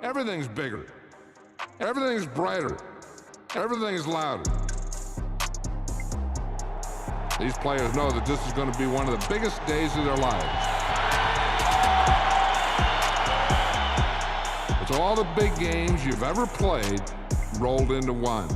Everything's bigger. Everything's brighter. Everything's louder. These players know that this is going to be one of the biggest days of their lives. It's all the big games you've ever played rolled into one.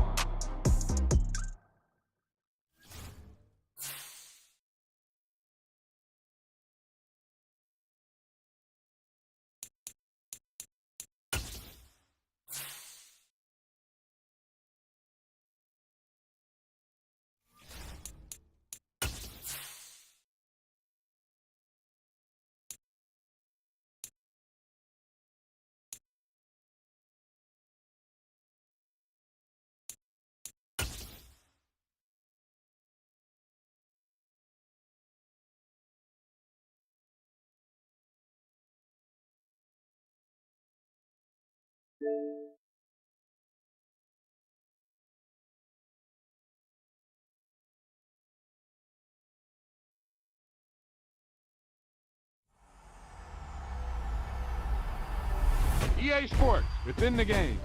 EA Sports, it's in the game.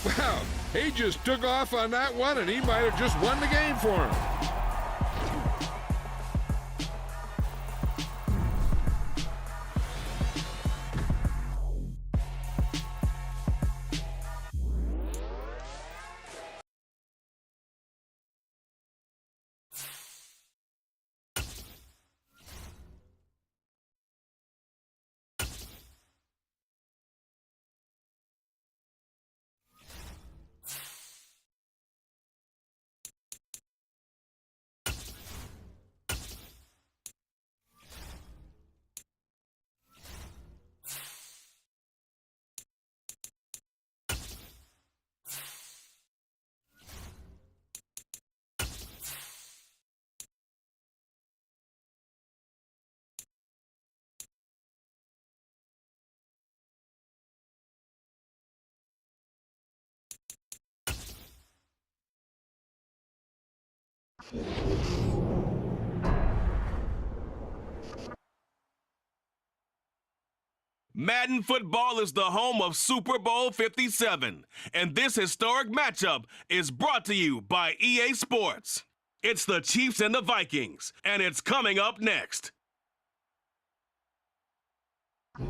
Well, he just took off on that one, and he might have just won the game for him. Madden football is the home of Super Bowl 57, and this historic matchup is brought to you by EA Sports. It's the Chiefs and the Vikings, and it's coming up next. EA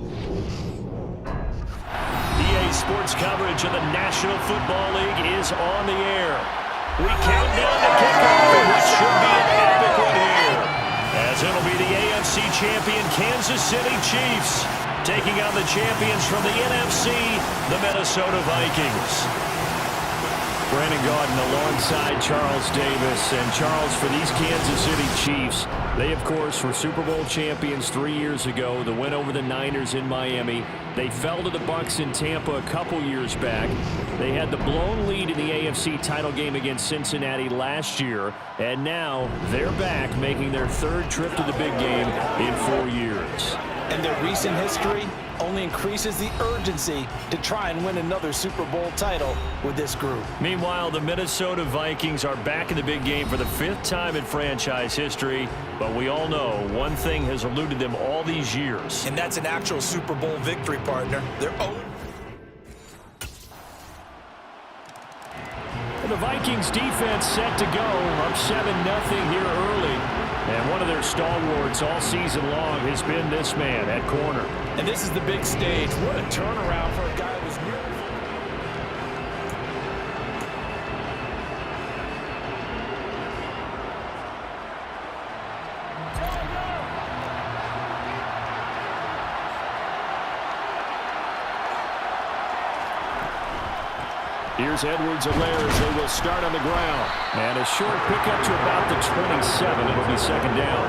Sports coverage of the National Football League is on the air. We count down the kickoff, and what should be an epic one here, as it'll be the AFC champion Kansas City Chiefs taking on the champions from the NFC, the Minnesota Vikings. Brandon Gaudin alongside Charles Davis. And Charles, for these Kansas City Chiefs, they, of course, were Super Bowl champions 3 years ago. The win over the Niners in Miami. They fell to the Bucs in Tampa a couple years back. They had the blown lead in the AFC title game against Cincinnati last year. And now they're back, making their third trip to the big game in 4 years. And their recent history only increases the urgency to try and win another Super Bowl title with this group. Meanwhile, the Minnesota Vikings are back in the big game for the 5th time in franchise history. But we all know one thing has eluded them all these years. And that's an actual Super Bowl victory, partner. They're own. The Vikings defense set to go, up 7-0 here early. And one of their stalwarts all season long has been this man at corner. And this is the big stage. What a turnaround for a guy who was nearly... Here's Edwards-Helaire as they will start on the ground. And a short pickup to about the 27. It'll be second down.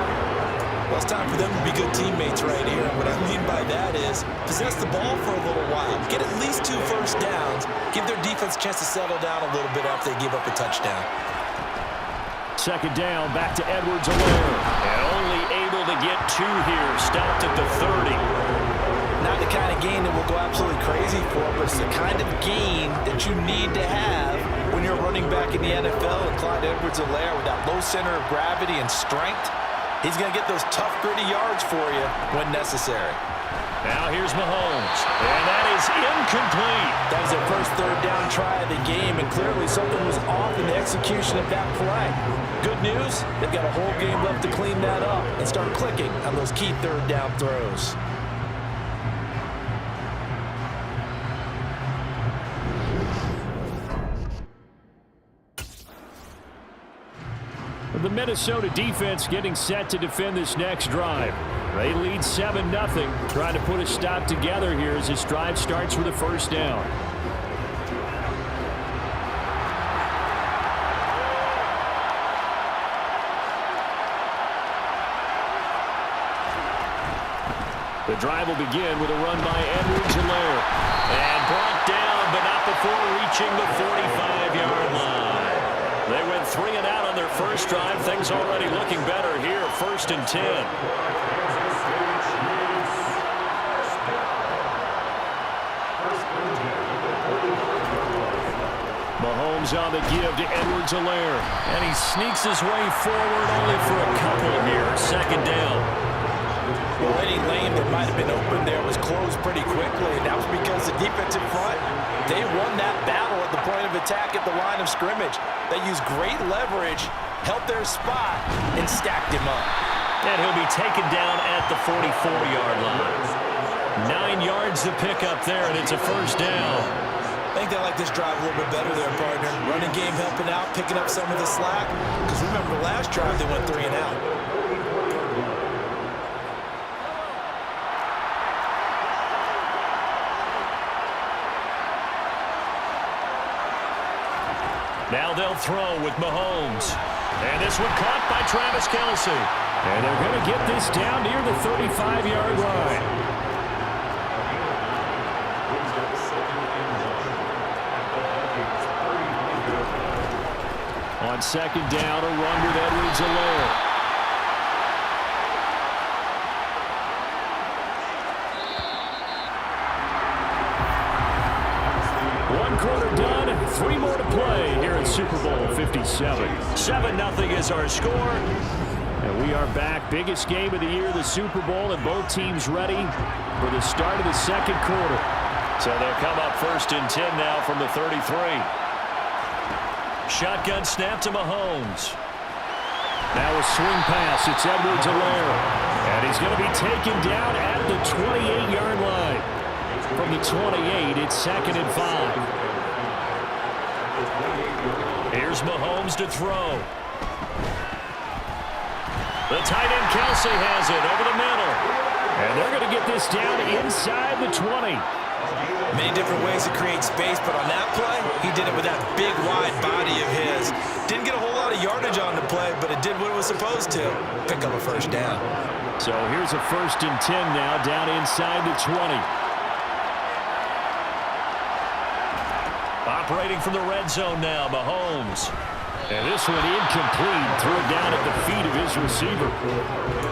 Well, it's time for them to be good teammates right here. What I mean by that is possess the ball for a little while. Get at least 2 first downs. Give their defense a chance to settle down a little bit after they give up a touchdown. Second down, back to Edwards-Helaire. And only able to get 2 here. Stopped at the 30. Not the kind of game that will go absolutely crazy for, but it's the kind of game that you need to have when you're running back in the NFL. And Clyde Edwards-Helaire, with that low center of gravity and strength, he's going to get those tough, gritty yards for you when necessary. Now here's Mahomes, and that is incomplete. That was their first third down try of the game, and clearly something was off in the execution of that play. Good news, they've got a whole game left to clean that up and start clicking on those key third down throws. The Minnesota defense getting set to defend this next drive. They lead 7-0, trying to put a stop together here as this drive starts with a first down. The drive will begin with a run by Edwards-Helaire. And brought down, but not before reaching the 45-yard line. They went 3 and out on their first drive. Things already looking better here, 1st and 10. Mahomes on the give to Edwards-Helaire. And he sneaks his way forward only for a couple here. 2nd down. Well, any lane that might have been open there was closed pretty quickly, and that was because the defensive front, they won that battle at the point of attack at the line of scrimmage. They used great leverage, held their spot, and stacked him up. And he'll be taken down at the 44-yard line. 9 yards to pick up there, and it's a first down. I think they like this drive a little bit better there, partner. Running game helping out, picking up some of the slack. Because remember, the last drive they went 3 and out. Now they'll throw with Mahomes. And this one caught by Travis Kelce. And they're going to get this down near the 35-yard line. On 2nd down, a run with Edwards-Helaire. One quarter done, 3 more to play here at Super Bowl 57. 7-0 is our score. And we are back. Biggest game of the year, the Super Bowl, and both teams ready for the start of the 2nd quarter. So they'll come up 1st and 10 now from the 33. Shotgun snap to Mahomes. Now a swing pass. It's Edwards-Helaire. And he's going to be taken down at the 28-yard line. From the 28, it's 2nd and 5. Here's Mahomes to throw. The tight end Kelce has it over the middle. And they're going to get this down inside the 20. Many different ways to create space, but on that play, he did it with that big, wide body of his. Didn't get a whole lot of yardage on the play, but it did what it was supposed to. Pick up a first down. So here's a 1st and 10 now, down inside the 20. Operating from the red zone now, Mahomes. And this one incomplete. Threw it down at the feet of his receiver.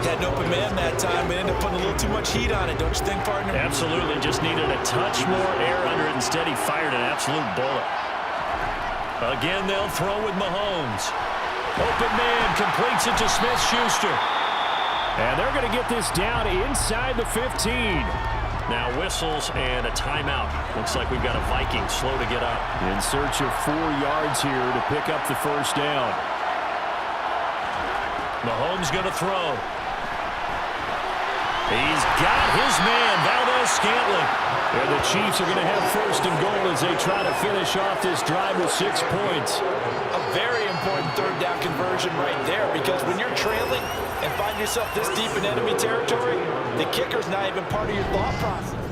Had an open man that time, but ended up putting a little too much heat on it, don't you think, partner? Absolutely. Just needed a touch more air under it. Instead, he fired an absolute bullet. Again, they'll throw with Mahomes. Open man completes it to Smith-Schuster. And they're going to get this down inside the 15. Now whistles and a timeout. Looks like we've got a Viking slow to get up. In search of 4 yards here to pick up the first down. Mahomes going to throw. He's got his man, Valdez-Scantling. And the Chiefs are going to have 1st and goal as they try to finish off this drive with 6 points. A very important 3rd down conversion right there, because when you're trailing and find yourself this deep in enemy territory, the kicker's not even part of your thought process.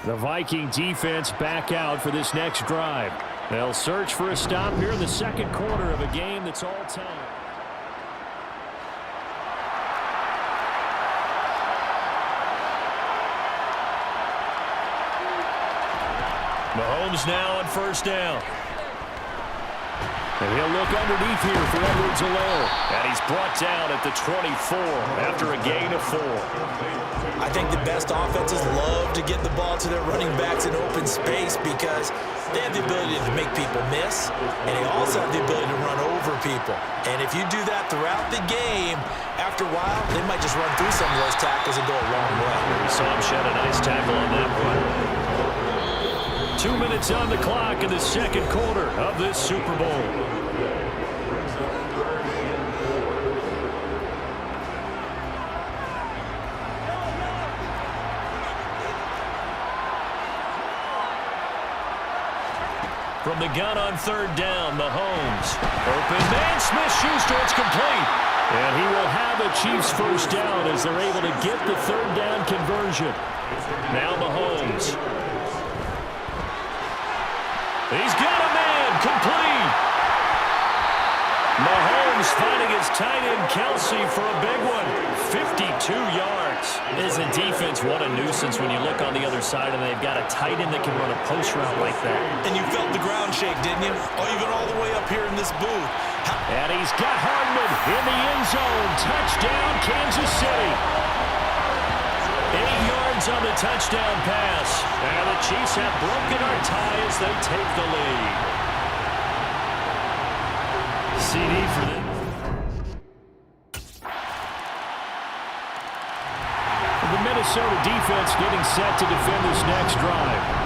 The Viking defense back out for this next drive. They'll search for a stop here in the 2nd quarter of a game that's all tied. Mahomes now on 1st down. And he'll look underneath here for Edwards-Helaire. And he's brought down at the 24 after a gain of 4. I think the best offenses love to get the ball to their running backs in open space because they have the ability to make people miss, and they also have the ability to run over people. And if you do that throughout the game, after a while, they might just run through some of those tackles and go a long way. We saw him shed a nice tackle on that one. 2 minutes on the clock in the second quarter of this Super Bowl. From the gun on third down, Mahomes. Open man, Smith-Schuster, it's complete. And he will have a Chiefs first down as they're able to get the third down conversion. Now Mahomes. He's got a man, complete. Mahomes finding his tight end Kelsey for a big one. 52 yards. Isn't defense what a nuisance when you look on the other side and they've got a tight end that can run a post route like that. And you felt the ground shake, didn't you? Oh, even all the way up here in this booth. And he's got Hardman in the end zone. Touchdown, Kansas City. 8 yards on the touchdown pass. And the Chiefs have broken our tie as they take the lead. CD for them. The Minnesota defense getting set to defend this next drive.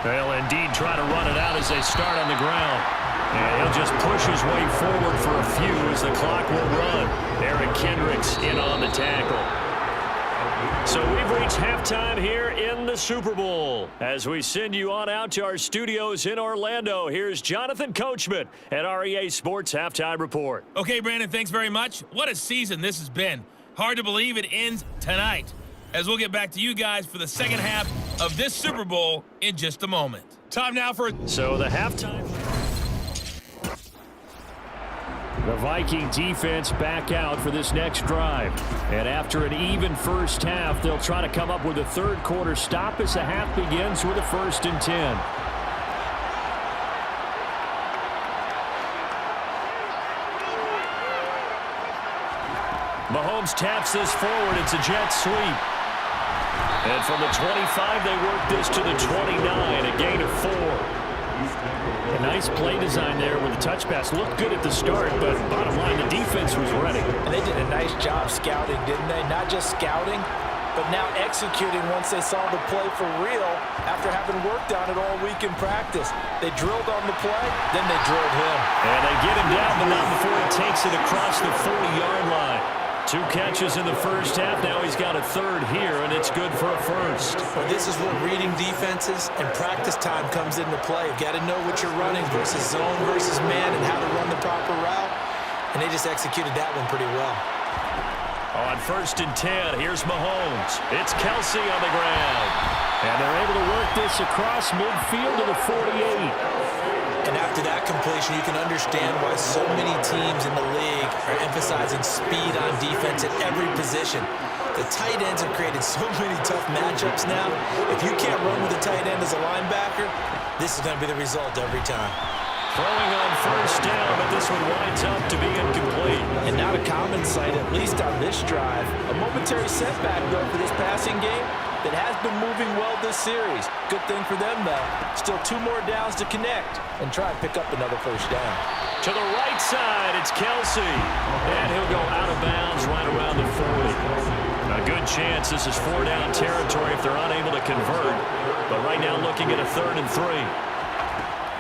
They'll indeed try to run it out as they start on the ground. And he'll just push his way forward for a few as the clock will run. Eric Kendricks in on the tackle. So we've reached halftime here in the Super Bowl. As we send you on out to our studios in Orlando, here's Jonathan Coachman at our EA Sports Halftime Report. Okay, Brandon, thanks very much. What a season this has been. Hard to believe it ends tonight, as we'll get back to you guys for the second half of this Super Bowl in just a moment. Time now for... So the halftime... The Viking defense back out for this next drive. And after an even first half, they'll try to come up with a third quarter stop as the half begins with a 1st and 10. Mahomes taps this forward. It's a jet sweep. And from the 25, they work this to the 29, a gain of 4. A nice play design there with the touch pass. Looked good at the start, but bottom line, the defense was ready. And they did a nice job scouting, didn't they? Not just scouting, but now executing once they saw the play for real after having worked on it all week in practice. They drilled on the play, then they drilled him. And they get him down, but not before he takes it across the 40-yard line. 2 catches in the first half. Now he's got a third here, and it's good for a first. Well, this is where reading defenses and practice time comes into play. You've got to know what you're running versus zone versus man and how to run the proper route. And they just executed that one pretty well. On 1st and 10, here's Mahomes. It's Kelsey on the ground. And they're able to work this across midfield to the 48. And after that completion, you can understand why so many teams in the league are emphasizing speed on defense at every position. The tight ends have created so many tough matchups now. If you can't run with a tight end as a linebacker, this is going to be the result every time. Throwing on 1st down, but this one winds up to be incomplete. And not a common sight, at least on this drive. A momentary setback, though, for this passing game that has been moving well this series. Good thing for them, though. Still 2 more downs to connect and try and pick up another 1st down. To the right side, it's Kelsey. And he'll go out of bounds right around the 40. A good chance this is 4-down territory if they're unable to convert. But right now looking at a 3rd and 3.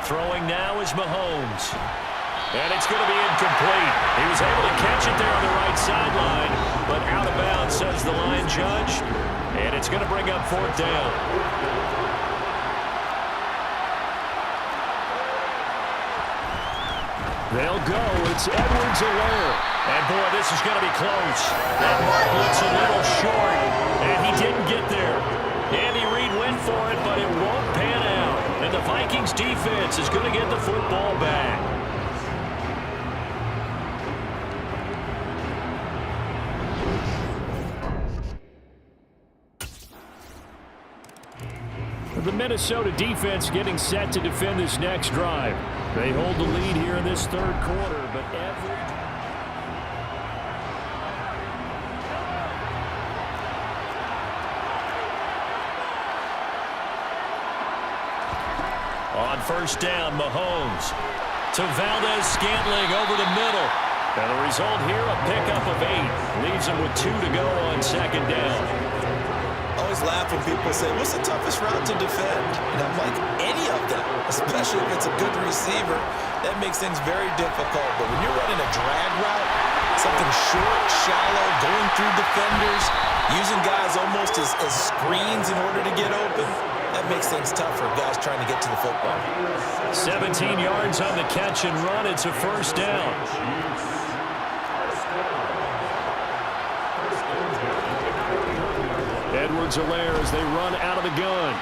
Throwing now is Mahomes. And it's going to be incomplete. He was able to catch it there on the right sideline, but out of bounds, says the line judge. And it's going to bring up 4th down. They'll go. It's Edwards-Helaire. And, boy, this is going to be close. That mark looks a little short, and he didn't get there. Andy Reid went for it, but it won't pan out. And the Vikings defense is going to get the football back. The Minnesota defense getting set to defend this next drive. They hold the lead here in this third quarter, but on first down, Mahomes to Valdez-Scantling over the middle. And the result here, a pickup of 8. Leaves him with 2 to go on second down. Always laugh when people say, what's the toughest route to defend? And I'm like, any of them, especially if it's a good receiver. That makes things very difficult. But when you're running a drag route, something short, shallow, going through defenders, using guys almost as screens in order to get open, that makes things tough for guys trying to get to the football. 17 yards on the catch and run. It's a first down. Edwards-Helaire as they run out of the gun.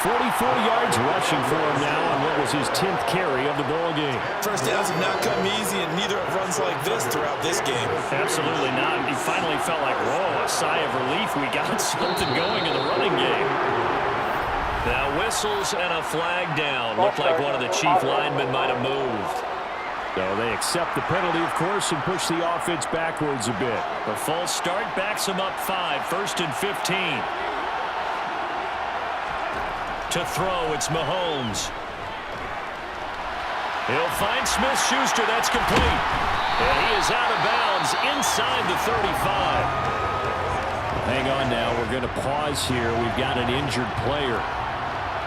44 yards rushing for him now on what was his 10th carry of the ball game. First downs have not come easy, and neither have runs like this throughout this game. Absolutely not. He finally felt like, whoa, a sigh of relief. We got something going in the running game. Now whistles and a flag down. Looked like one of the chief linemen might have moved. So they accept the penalty, of course, and push the offense backwards a bit. The false start backs them up 5, 1st and 15. To throw, it's Mahomes. He'll find Smith-Schuster. That's complete. And he is out of bounds inside the 35. Hang on now. We're going to pause here. We've got an injured player.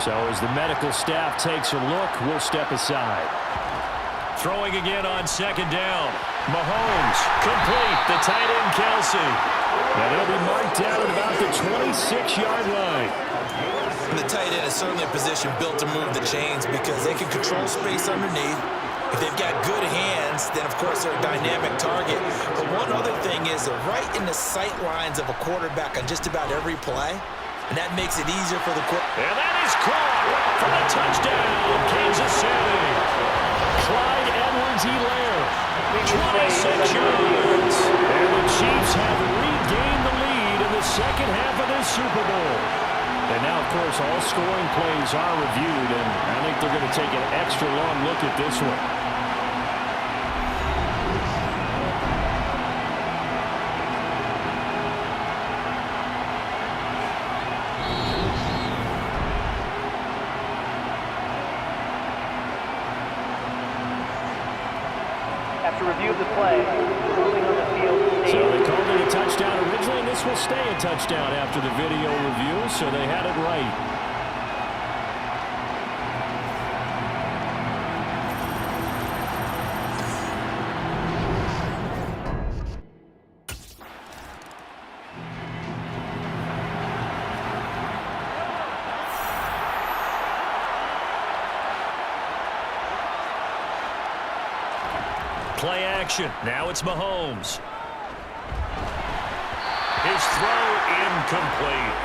So as the medical staff takes a look, we'll step aside. Throwing again on second down. Mahomes, complete. The tight end, Kelsey. And it'll be marked down at about the 26-yard line. And the tight end is certainly a position built to move the chains because they can control space underneath. If they've got good hands, then, of course, they're a dynamic target. But one other thing is they're right in the sight lines of a quarterback on just about every play. And that makes it easier for the quarterback. And that is caught for the touchdown, Kansas City. Clyde Edwards-Helaire, 26 yards. And the Chiefs have regained the lead in the second half of this Super Bowl. And now, of course, all scoring plays are reviewed, and I think they're going to take an extra long look at this one. After review of the play, ruling on the field. So they called it a touchdown originally, and this will stay a touchdown after the video review, so they had it right. Play action. Now it's Mahomes. His throw incomplete.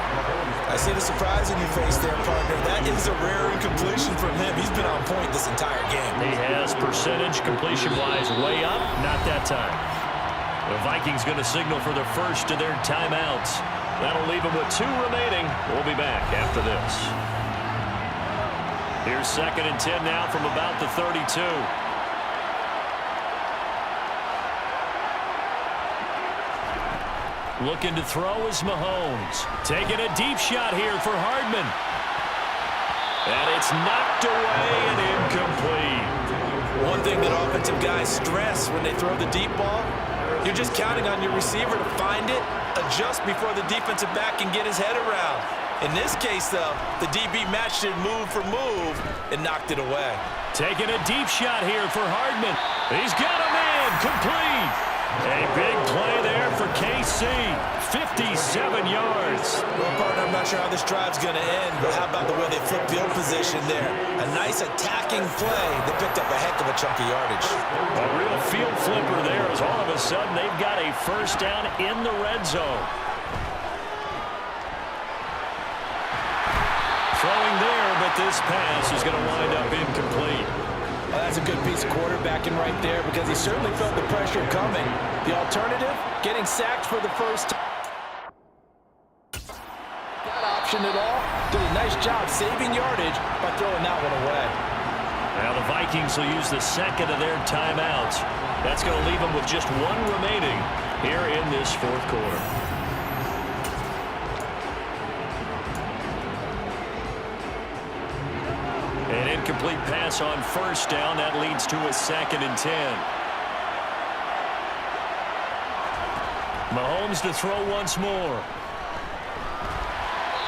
I see the surprise in your face there, partner. That is a rare incompletion from him. He's been on point this entire game. He has percentage completion-wise way up. Not that time. The Vikings going to signal for the first of their timeouts. That'll leave them with 2 remaining. We'll be back after this. Here's 2nd and 10 now from about the 32. Looking to throw is Mahomes. Taking a deep shot here for Hardman. And it's knocked away and incomplete. One thing that offensive guys stress when they throw the deep ball, you're just counting on your receiver to find it, adjust before the defensive back can get his head around. In this case, though, the DB matched it move for move and knocked it away. Taking a deep shot here for Hardman. He's got a man complete. A big play there for KC. 57 yards. Well, partner, I'm not sure how this drive's going to end, but how about the way they flip field position there? A nice attacking play that picked up a heck of a chunk of yardage. A real field flipper there as all of a sudden they've got a first down in the red zone. Throwing there, but this pass is going to wind up incomplete. Well, that's a good piece of quarterbacking right there because he certainly felt the pressure coming. The alternative, getting sacked for the first time. That option at all, did a nice job saving yardage by throwing that one away. Now the Vikings will use the second of their timeouts. That's going to leave them with just one remaining here in this fourth quarter. An incomplete pass on first down. That leads to a 2nd and 10. Mahomes to throw once more.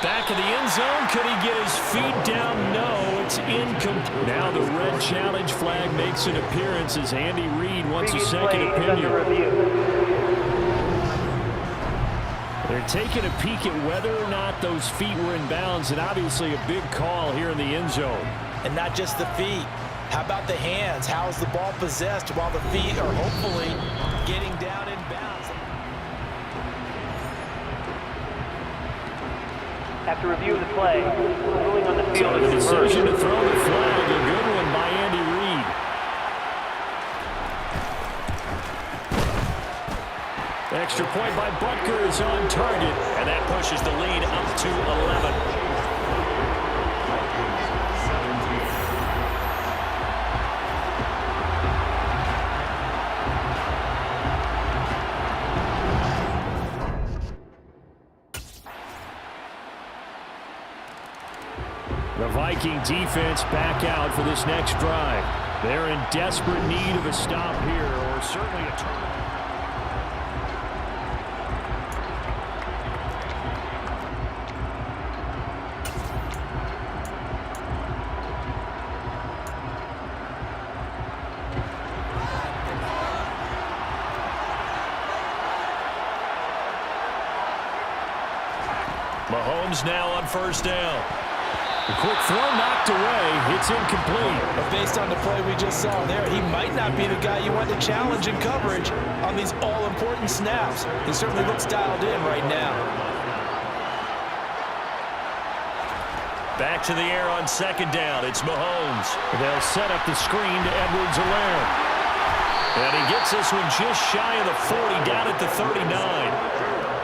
Back of the end zone. Could he get his feet down? No, it's incomplete. Now the red challenge flag makes an appearance as Andy Reid wants a second opinion. They're taking a peek at whether or not those feet were in bounds, and obviously a big call here in the end zone. And not just the feet. How about the hands? How is the ball possessed while the feet are hopefully getting down in bounds? After review of the play, ruling on the field So the is reversed. decision to throw the flag, a good one by Andy Reid. Extra point by Butker is on target, and that pushes the lead up to 11. The Viking defense back out for this next drive. They're in desperate need of a stop here, or certainly a turnover. Mahomes now on first down. A quick throw knocked away. It's incomplete. But based on the play we just saw there, he might not be the guy you want to challenge in coverage on these all-important snaps. He certainly looks dialed in right now. Back to the air on second down. It's Mahomes. They'll set up the screen to Edwards-Helaire. And he gets this one just shy of the 40, down at the 39.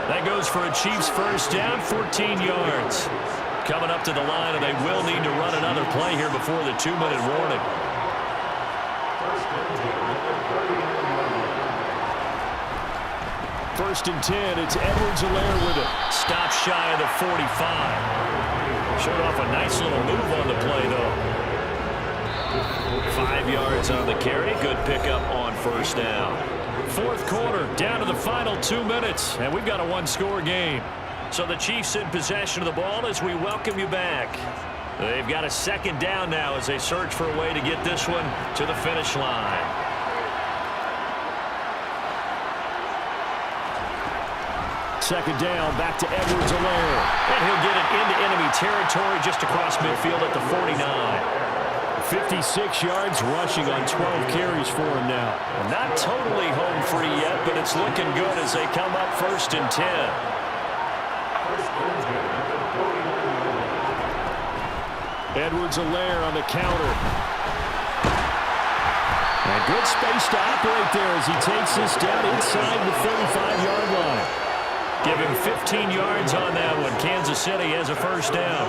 That goes for a Chiefs first down, 14 yards. Coming up to the line, and they will need to run another play here before the 2-minute warning. First and 10, it's Edwards-Helaire with it. Stop shy of the 45. Showed off a nice little move on the play, though. 5 yards on the carry. Good pickup on first down. Fourth quarter, down to the final 2 minutes, and we've got a one-score game. So the Chiefs in possession of the ball as we welcome you back. They've got a second down now as they search for a way to get this one to the finish line. Second down, back to Edwards-Helaire. And he'll get it into enemy territory just across midfield at the 49. 56 yards rushing on 12 carries for him now. Not totally home free yet, but it's looking good as they come up first and 10. Edwards-Helaire on the counter. And good space to operate there as he takes this down inside the 35-yard line. Give him 15 yards on that one. Kansas City has a first down.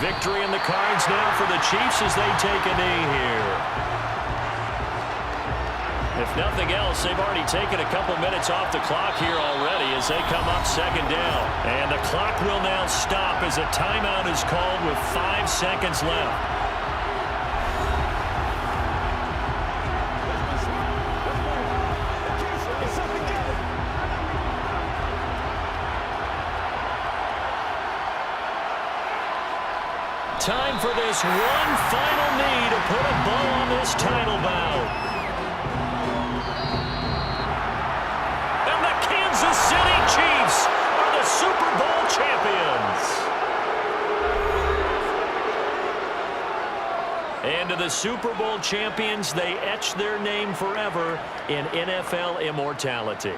Victory in the cards now for the Chiefs as they take a knee here. If nothing else, they've already taken a couple minutes off the clock here already as they come up second down. And the clock will now stop as a timeout is called with 5 seconds left. Time for this one final knee to put a bow on this title bout. And the Kansas City Chiefs are the Super Bowl champions. And to the Super Bowl champions, they etch their name forever in NFL immortality.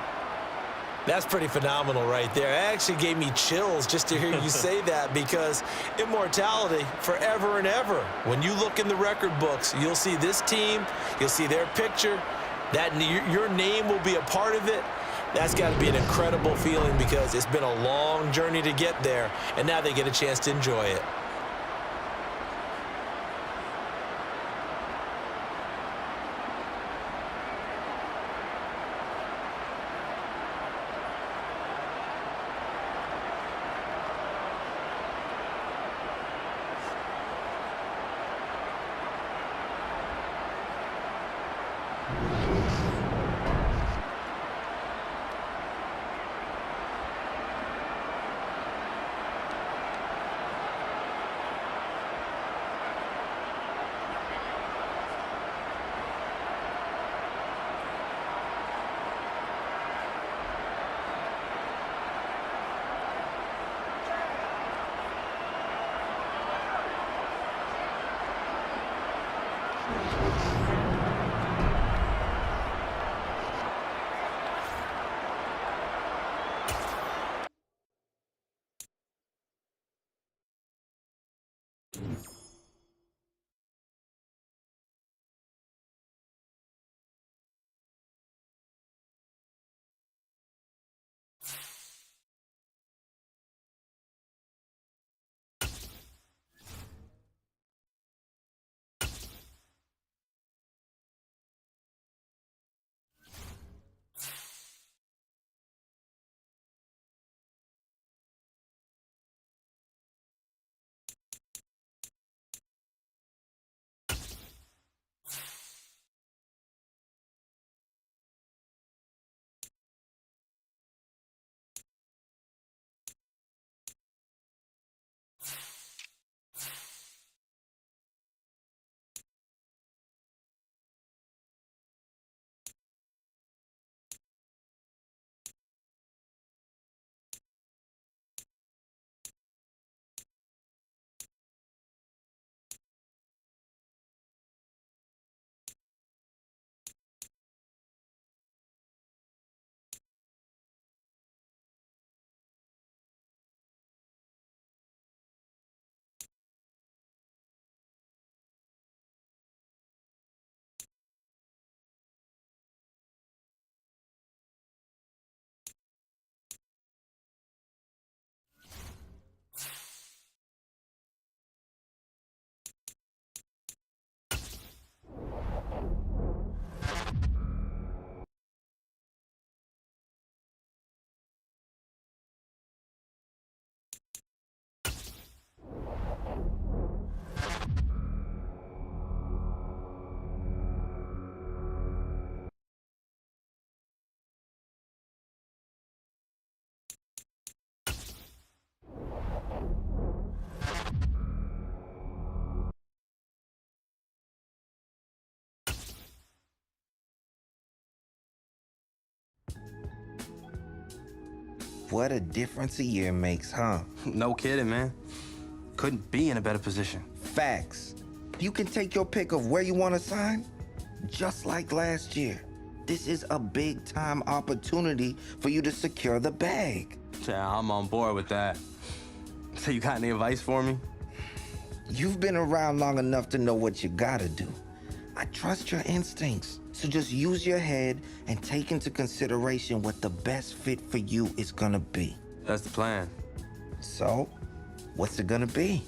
That's pretty phenomenal right there. It actually gave me chills just to hear you say that, because immortality forever and ever. When you look in the record books, you'll see this team, you'll see their picture, that your name will be a part of it. That's got to be an incredible feeling, because it's been a long journey to get there, and now they get a chance to enjoy it. What a difference a year makes, huh? No kidding, man. Couldn't be in a better position. Facts. You can take your pick of where you want to sign, just like last year. This is a big-time opportunity for you to secure the bag. Yeah, I'm on board with that. So you got any advice for me? You've been around long enough to know what you gotta do. I trust your instincts. So just use your head and take into consideration what the best fit for you is gonna be. That's the plan. So, what's it gonna be?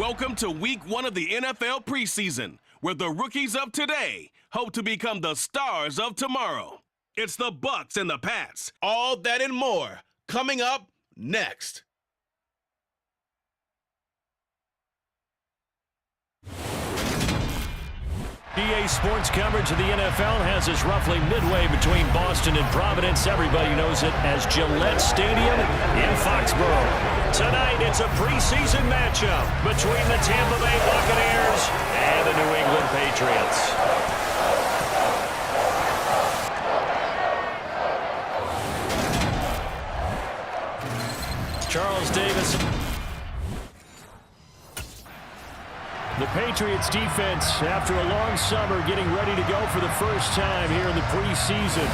Welcome to week 1 of the NFL preseason, where the rookies of today hope to become the stars of tomorrow. It's the Bucs and the Pats. All that and more coming up next. EA Sports coverage of the NFL has us roughly midway between Boston and Providence. Everybody knows it as Gillette Stadium in Foxborough. Tonight, it's a preseason matchup between the Tampa Bay Buccaneers and the New England Patriots. Charles Davis. The Patriots defense, after a long summer, getting ready to go for the first time here in the preseason.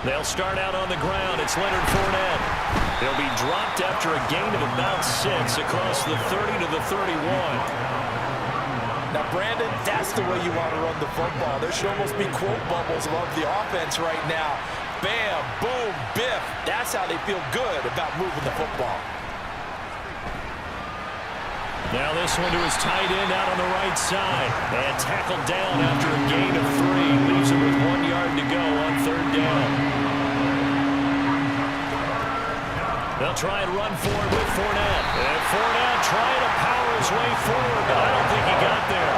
They'll start out on the ground. It's Leonard Fournette. He'll be dropped after a gain of about 6 across the 30 to the 31. Now, Brandon, that's the way you want to run the football. There should almost be quote bubbles above the offense right now. Bam, boom, biff. That's how they feel good about moving the football. Now this one to his tight end out on the right side. And tackled down after a gain of 3. Leaves him with 1 yard to go on 3rd down. They'll try and run forward with Fournette. And Fournette trying to power his way forward, but I don't think he got there.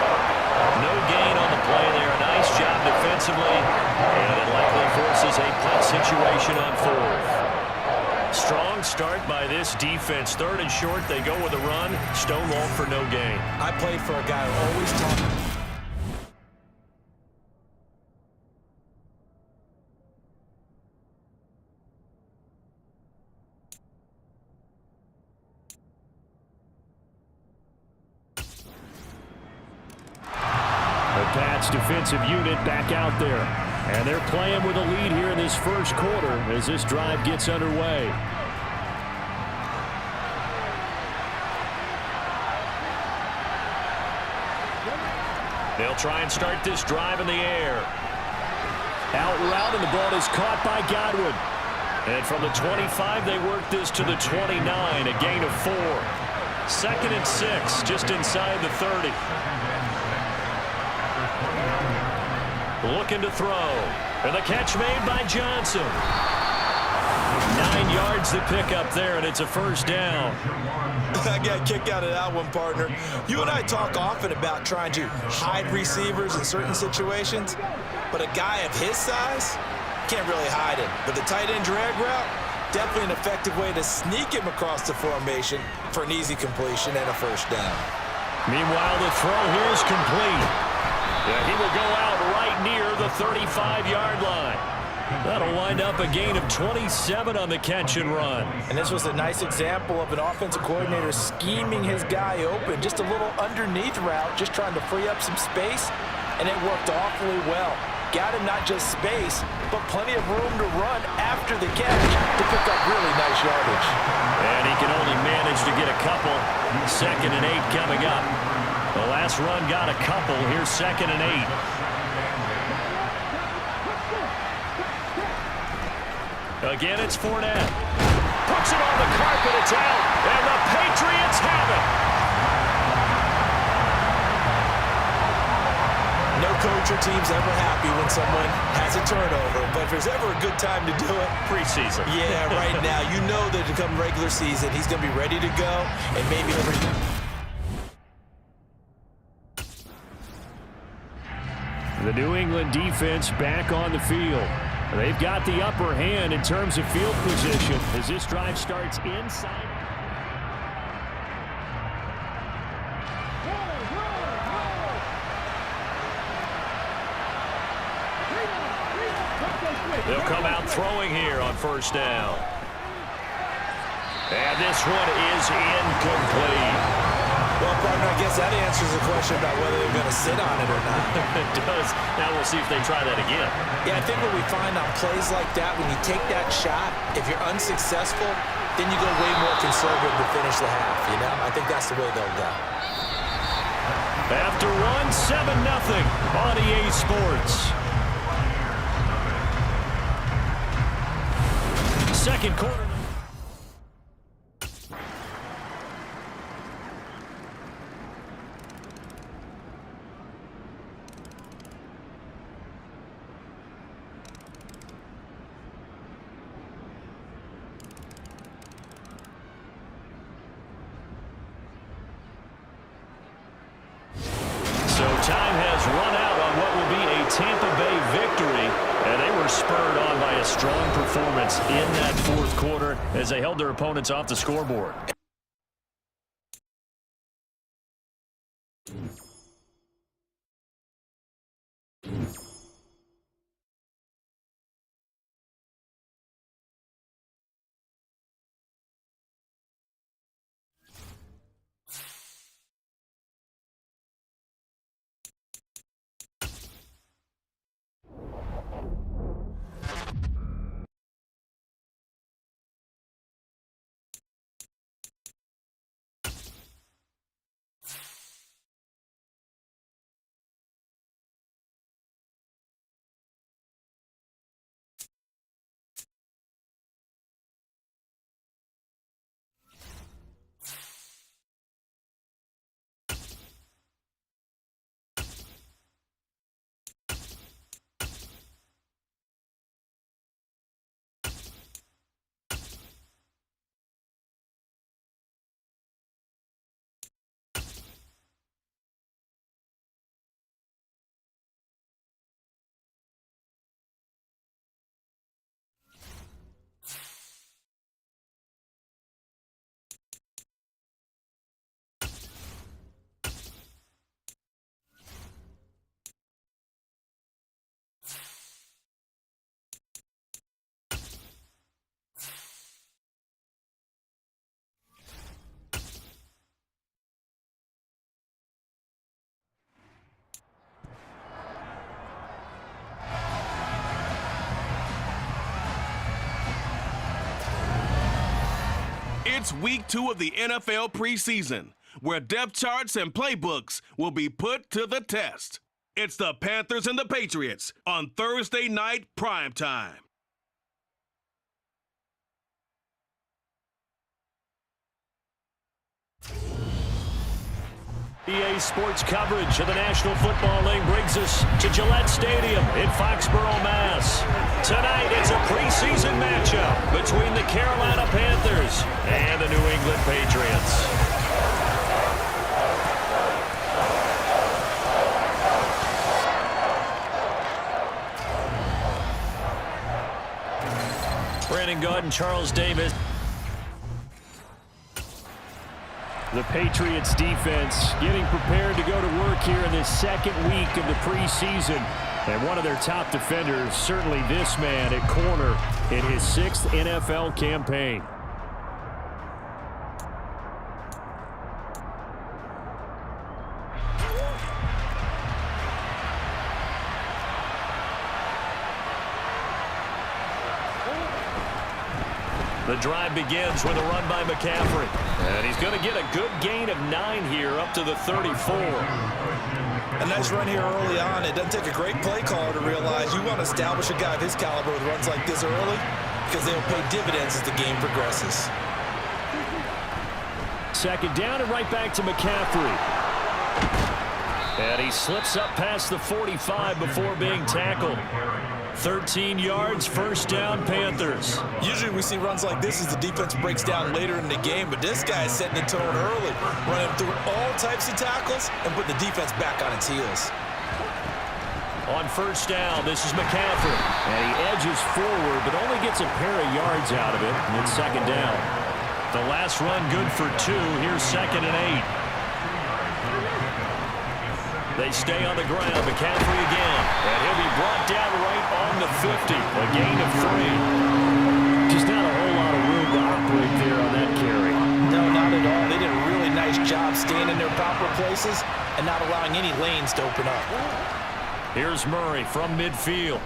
No gain on the play there. A nice job defensively. And it likely forces a punt situation on 4th. Strong start by this defense. 3rd and short, they go with a run. Stonewalled for no gain. I played for a guy who always talked. Pats defensive unit back out there. And they're playing with a lead here in this first quarter as this drive gets underway. They'll try and start this drive in the air. Out route, and the ball is caught by Godwin. And from the 25, they work this to the 29, a gain of 4. 2nd and 6, just inside the 30. Looking to throw. And the catch made by Johnson. 9 yards to pick up there, and it's a 1st down. I got a kick out of that one, partner. You and I talk often about trying to hide receivers in certain situations, but a guy of his size can't really hide him. But the tight end drag route, definitely an effective way to sneak him across the formation for an easy completion and a 1st down. Meanwhile, the throw here is complete. Yeah, he will go out right near the 35-yard line. That'll wind up a gain of 27 on the catch and run. And this was a nice example of an offensive coordinator scheming his guy open. Just a little underneath route, just trying to free up some space, and it worked awfully well. Got him not just space, but plenty of room to run after the catch to pick up really nice yardage. And he can only manage to get a couple. 2nd and 8 coming up. The last run got a couple. Here's 2nd and 8. Again, it's Fournette. Puts it on the carpet. It's out. And the Patriots have it. No coach or team's ever happy when someone has a turnover, but if there's ever a good time to do it, preseason. Yeah, right now. You know that to come regular season, he's going to be ready to go, and maybe The New England defense back on the field. They've got the upper hand in terms of field position as this drive starts inside. They'll come out throwing here on 1st down. And this one is incomplete. Well, partner, I guess that answers the question about whether they're going to sit on it or not. It does. Now we'll see if they try that again. Yeah, I think what we find on plays like that, when you take that shot, if you're unsuccessful, then you go way more conservative to finish the half, you know? I think that's the way they'll go. After one, 7-0 on EA Sports. Second quarter. So time has run out on what will be a Tampa Bay victory, and they were spurred on by a strong performance in that fourth quarter as they held their opponents off the scoreboard. It's week 2 of the NFL preseason, where depth charts and playbooks will be put to the test. It's the Panthers and the Patriots on Thursday night primetime. EA Sports coverage of the National Football League brings us to Gillette Stadium in Foxborough, Mass. Tonight, it's a preseason matchup between the Carolina Panthers and the New England Patriots. Brandon Gaudin, Charles Davis. The Patriots defense getting prepared to go to work here in this second week of the preseason. And one of their top defenders, certainly this man at corner in his 6th NFL campaign. The drive begins with a run by McCaffrey. And he's going to get a good gain of 9 here up to the 34. A nice run here early on. It doesn't take a great play caller to realize you want to establish a guy of his caliber with runs like this early because they'll pay dividends as the game progresses. Second down and right back to McCaffrey. And he slips up past the 45 before being tackled. 13 yards, first down, Panthers. Usually we see runs like this as the defense breaks down later in the game, but this guy is setting the tone early, running through all types of tackles and putting the defense back on its heels. On first down, this is McCaffrey. And he edges forward, but only gets a pair of yards out of it. And it's second down. The last run good for 2. Here's 2nd and 8. They stay on the ground. McCaffrey again. And he'll be brought down right on the 50. A gain of 3. Just not a whole lot of room to operate there on that carry. No, not at all. They did a really nice job staying in their proper places and not allowing any lanes to open up. Here's Murray from midfield.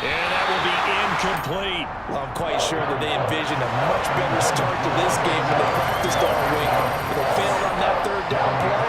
And that will be incomplete. Well, I'm quite sure that they envisioned a much better start to this game than they practiced all week. But they failed on that third down play.